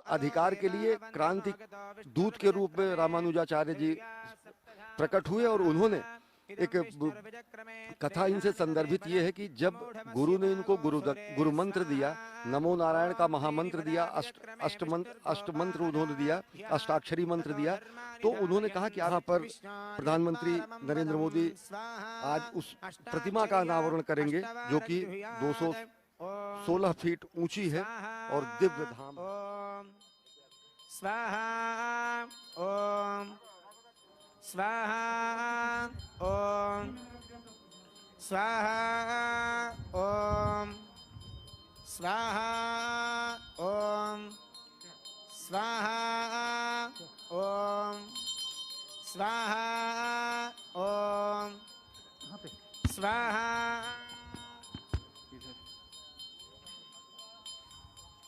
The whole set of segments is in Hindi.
अधिकार के लिए क्रांति दूत के रूप में रामानुजाचार्य जी प्रकट हुए। और उन्होंने एक कथा इनसे संदर्भित ये है कि जब गुरु ने इनको गुरु मंत्र दिया, नमो नारायण का महामंत्र दिया, अष्ट मंत्र उन्होंने दिया, अष्टाक्षरी मंत्र दिया, तो उन्होंने कहा कि यहाँ पर प्रधानमंत्री नरेंद्र मोदी आज उस प्रतिमा का अनावरण करेंगे जो कि 216 फीट ऊंची है और दिव्य धाम। स्वाहा ओम स्वाहा ओम स्वाहा ओम स्वाहा ओम स्वाहा ओम स्वाहा ओम स्वाहा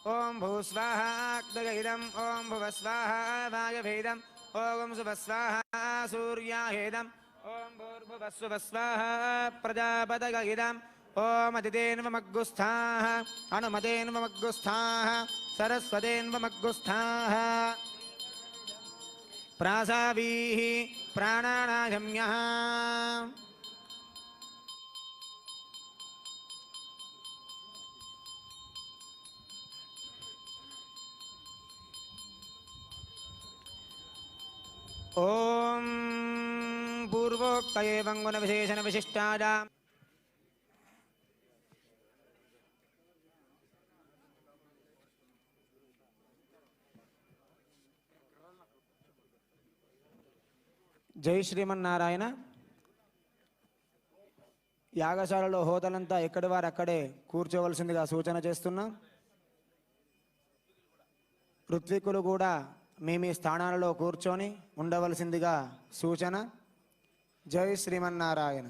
ओम भूस्वाहा अग्निगैदम ओम भुवस्वाहा वायवेदम ओम सुवस्वाहा सूर्याहेदम ओम भूर्भुवस्वस्वाहा प्रजापतगैदम ओम अदितेन्वमग्गुस्थाः अनुमतेन्वमग्गुस्थाः सरस्वतेन्वमग्गुस्थाः प्रासावीः प्राणानायम्यः ओम पूर्वोक्त एवं गुण विशेषण विशिष्टाया జై శ్రీమన్నారాయణ. యాగశాలలో హోతలంతా ఎక్కడి వారు అక్కడే కూర్చోవలసిందిగా సూచన చేస్తున్నాం. ఋత్వికులు కూడా మీ మీ స్థానాలలో కూర్చొని ఉండవలసిందిగా సూచన. జై శ్రీమన్నారాయణ.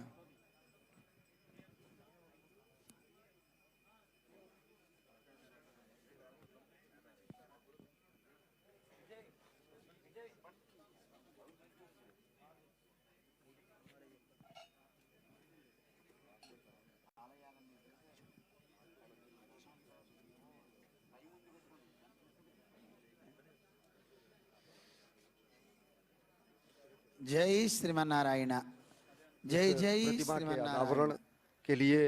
जय श्रीमन्नारायण. जय जय श्रीमन्नारायण. अनावरण के लिए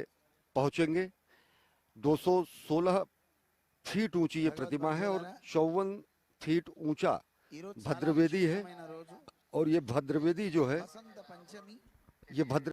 पहुंचेंगे. 216 फीट ऊंची ये प्रतिमा है और 54 फीट ऊंचा भद्रवेदी है. और ये भद्रवेदी जो है ये भद्र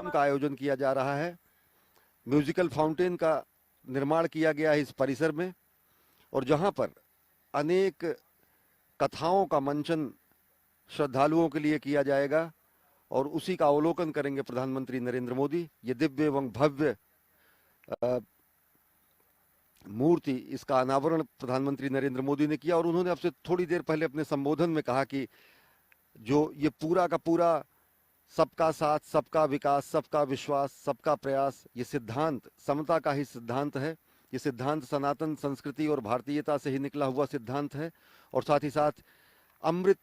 का आयोजन किया जा रहा है. म्यूजिकल फाउंटेन का निर्माण किया गया है इस परिसर में और जहां पर अनेक कथाओं का मंचन श्रद्धालुओं के लिए किया जाएगा और उसी का अवलोकन करेंगे प्रधानमंत्री नरेंद्र मोदी. ये दिव्य एवं भव्य मूर्ति, इसका अनावरण प्रधानमंत्री नरेंद्र मोदी ने किया और उन्होंने अब से थोड़ी देर पहले अपने संबोधन में कहा कि जो ये पूरा का पूरा सबका साथ, सबका विकास, सबका विश्वास, सबका प्रयास, ये सिद्धांत समता का ही सिद्धांत है. ये सिद्धांत सनातन संस्कृति और भारतीयता से ही निकला हुआ सिद्धांत है और साथ ही साथ अमृत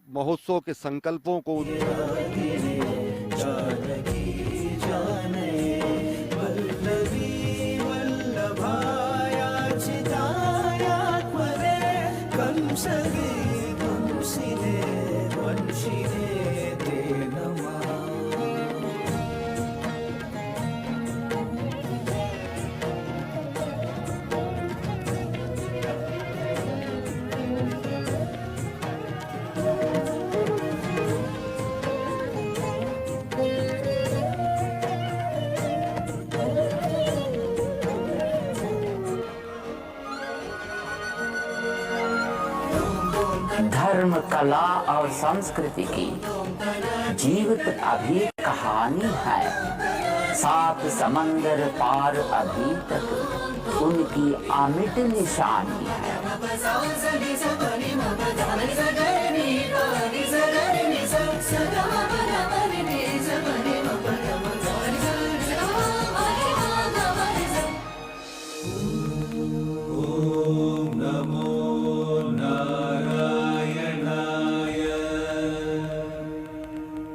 महोत्सव के संकल्पों को धर्म, कला और संस्कृति की जीवित अभी कहानी है। 7 समंदर पार अभी तक उनकी अमिट निशानी है।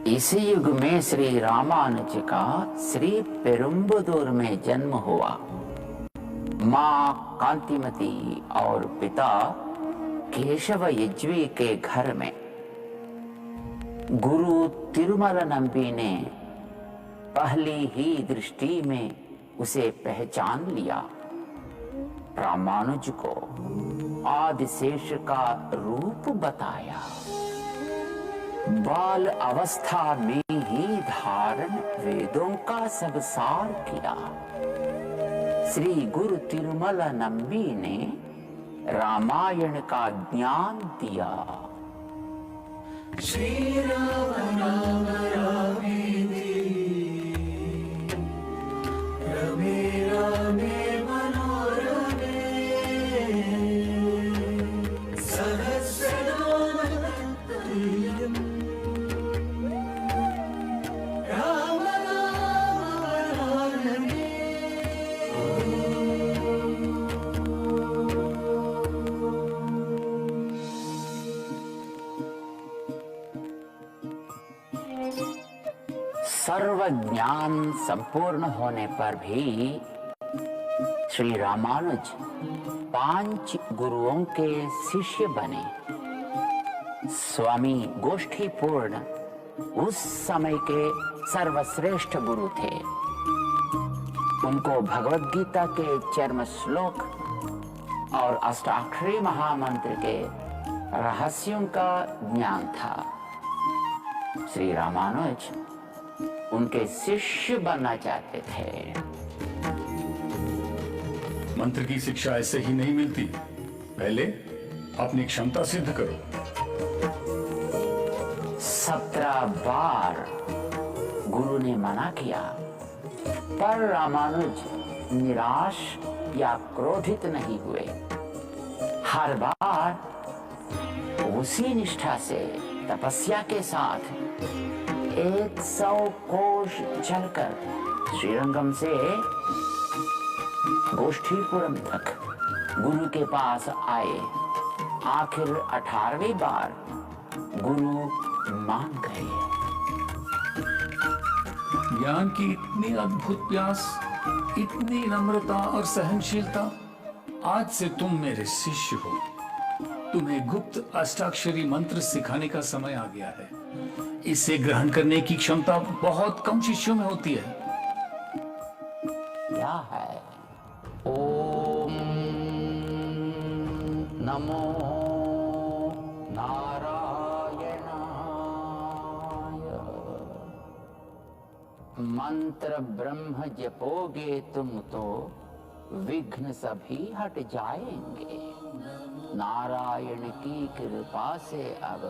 इसी युग में श्री रामानुज का श्री पेरुम्बदूर में जन्म हुआ। माँ कांतिमती और पिता केशव यज्वी के घर में गुरु तिरुमल नंबी ने पहली ही दृष्टि में उसे पहचान लिया। रामानुज को आदिशेष का रूप बताया। बाल अवस्था में ही धारण वेदों का सब सार किया। श्री गुरु तिरुमल नंबी ने रामायण का ज्ञान दिया। श्री राम राम रामेति रमे रामे मनोरमे सहस्रनाम तत्तुल्यम् राम नाम वरानने। सर्व ज्ञान संपूर्ण होने पर भी श्री रामानुज 5 गुरुओं के शिष्य बने। स्वामी गोष्ठीपूर्ण उस समय के सर्वश्रेष्ठ गुरु थे। उनको भगवद गीता के चरम श्लोक और अष्टाक्षरी महामंत्र के रहस्यों का ज्ञान था। श्री रामानुज उनके शिष्य बनना चाहते थे। मंत्र की शिक्षा ऐसे ही नहीं मिलती, पहले अपनी क्षमता सिद्ध करो। 17 बार गुरु ने मना किया, पर रामानुज निराश या क्रोधित नहीं हुए। हर बार उसी निष्ठा से तपस्या के साथ 100 कोश चलकर श्रीरंगम से गोष्ठीपुरम तक गुरु के पास आए। आखिर 18वीं बार गुरु मान गए। ज्ञान की इतनी अद्भुत प्यास, इतनी नम्रता और सहनशीलता। आज से तुम मेरे शिष्य हो। तुम्हें गुप्त अष्टाक्षरी मंत्र सिखाने का समय आ गया है। इसे ग्रहण करने की क्षमता बहुत कम शिष्यों में होती है। क्या है? ओम नमो नारायणाय। मंत्र ब्रह्म जपोगे तुम तो विघ्न सभी हट जाएंगे। नारायण की कृपा से अब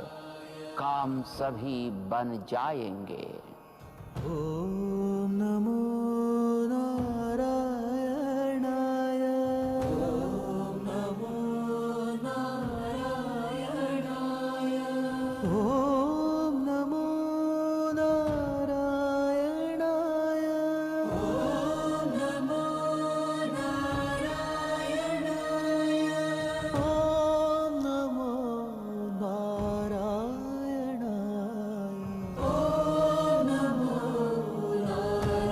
काम सभी बन जाएंगे। ओम नमो नारायणाय। ओम नमो नारायणाय। ओम नमो नारायणाय। ओम नमो नारायणाय। ओम नमो नारायणाय।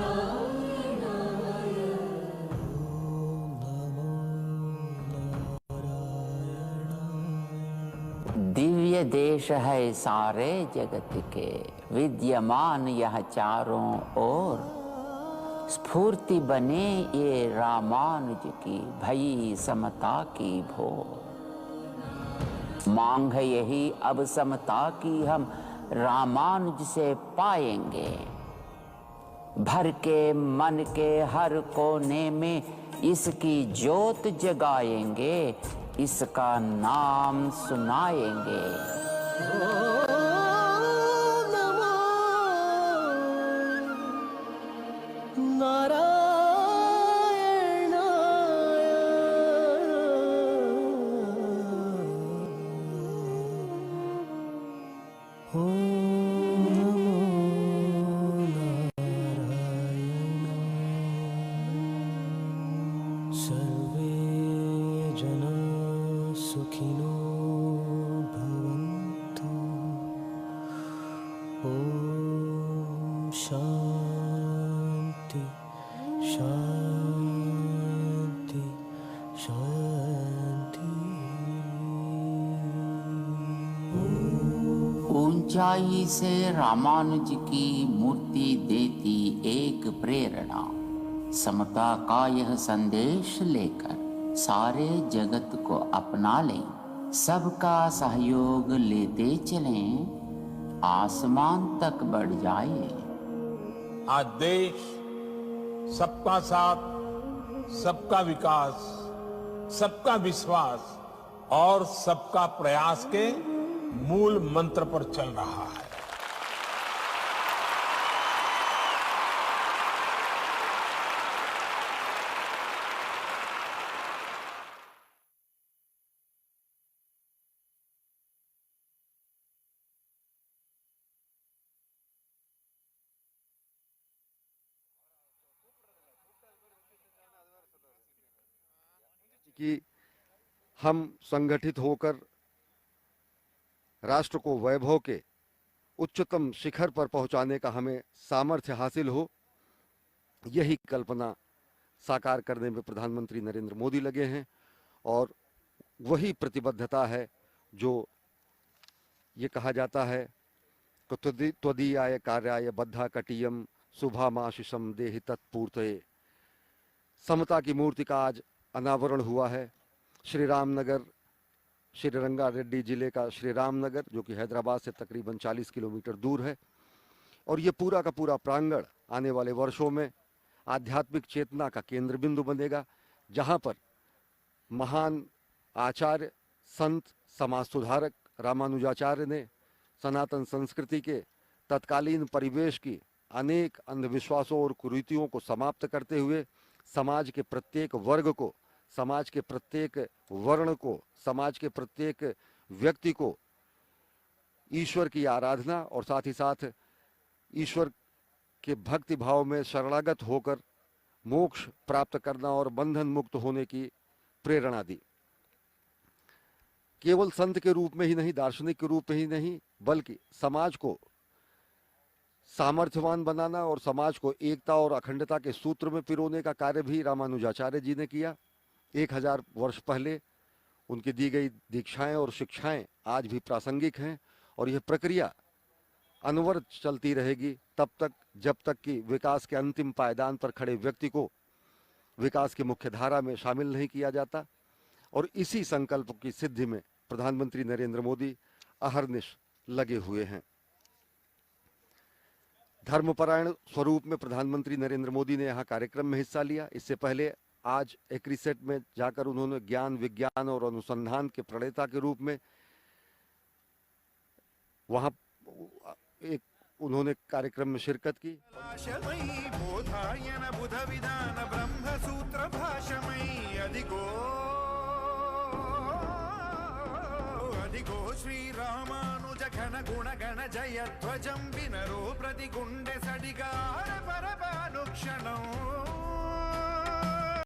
दिव्य देश है सारे जगत के, विद्यमान यह चारों ओर। स्फूर्ति बने ये रामानुज की, भई समता की भोर। मांग है यही अब समता की, हम रामानुज से पाएंगे। भर के मन के हर कोने में इसकी ज्योत जगाएंगे, इसका नाम सुनाएंगे। नमो नारायणाय सर्वे जना सुखिनो भवन्तु ॐ शान्ति शान्ति शान्ति। ऊंचाई से रामानुज की मूर्ति देती एक प्रेरणा। समता का यह संदेश लेकर सारे जगत को अपना लें, सबका सहयोग लेते चलें, आसमान तक बढ़ जाए। आज देश सबका साथ, सबका विकास, सबका विश्वास और सबका प्रयास के मूल मंत्र पर चल रहा है। कि हम संगठित होकर राष्ट्र को वैभव के उच्चतम शिखर पर पहुंचाने का हमें सामर्थ्य हासिल हो, यही कल्पना साकार करने में प्रधानमंत्री नरेंद्र मोदी लगे हैं। और वही प्रतिबद्धता है जो ये कहा जाता है कि त्वदीयाय कार्याय बद्धा कटियम शुभामाशिषम देहि तत्पूर्तये। समता की मूर्ति का आज अनावरण हुआ है। श्री रामनगर, श्री रंगा रेड्डी जिले का श्री रामनगर, जो कि हैदराबाद से तकरीबन 40 किलोमीटर दूर है। और ये पूरा का पूरा प्रांगण आने वाले वर्षों में आध्यात्मिक चेतना का केंद्र बिंदु बनेगा, जहां पर महान आचार्य, संत, समाज सुधारक रामानुजाचार्य ने सनातन संस्कृति के तत्कालीन परिवेश की अनेक अंधविश्वासों और कुरीतियों को समाप्त करते हुए समाज के प्रत्येक वर्ग को, समाज के प्रत्येक वर्ण को, समाज के प्रत्येक व्यक्ति को ईश्वर की आराधना और साथ ही साथ ईश्वर के भक्ति भाव में शरणागत होकर मोक्ष प्राप्त करना और बंधन मुक्त होने की प्रेरणा दी। केवल संत के रूप में ही नहीं, दार्शनिक के रूप में ही नहीं, बल्कि समाज को सामर्थ्यवान बनाना और समाज को एकता और अखंडता के सूत्र में पिरोने का कार्य भी रामानुजाचार्य जी ने किया। 1000 वर्ष पहले उनकी दी गई दीक्षाएं और शिक्षाएं आज भी प्रासंगिक हैं और यह प्रक्रिया अनवरत चलती रहेगी तब तक जब तक कि विकास के अंतिम पायदान पर खड़े व्यक्ति को विकास की मुख्य धारा में शामिल नहीं किया जाता। और इसी संकल्प की सिद्धि में प्रधानमंत्री नरेंद्र मोदी अहरनिश लगे हुए हैं। धर्मपरायण स्वरूप में प्रधानमंत्री नरेंद्र मोदी ने यहाँ कार्यक्रम में हिस्सा लिया। इससे पहले आज एक्रिसेट में जाकर उन्होंने ज्ञान, विज्ञान और अनुसंधान के प्रणेता के रूप में वहां एक उन्होंने कार्यक्रम में शिरकत की। श्री रामानुज घन गुण गण जय ध्वजं विनरो प्रतिगुंडे सडिगार परमानुक्षणम्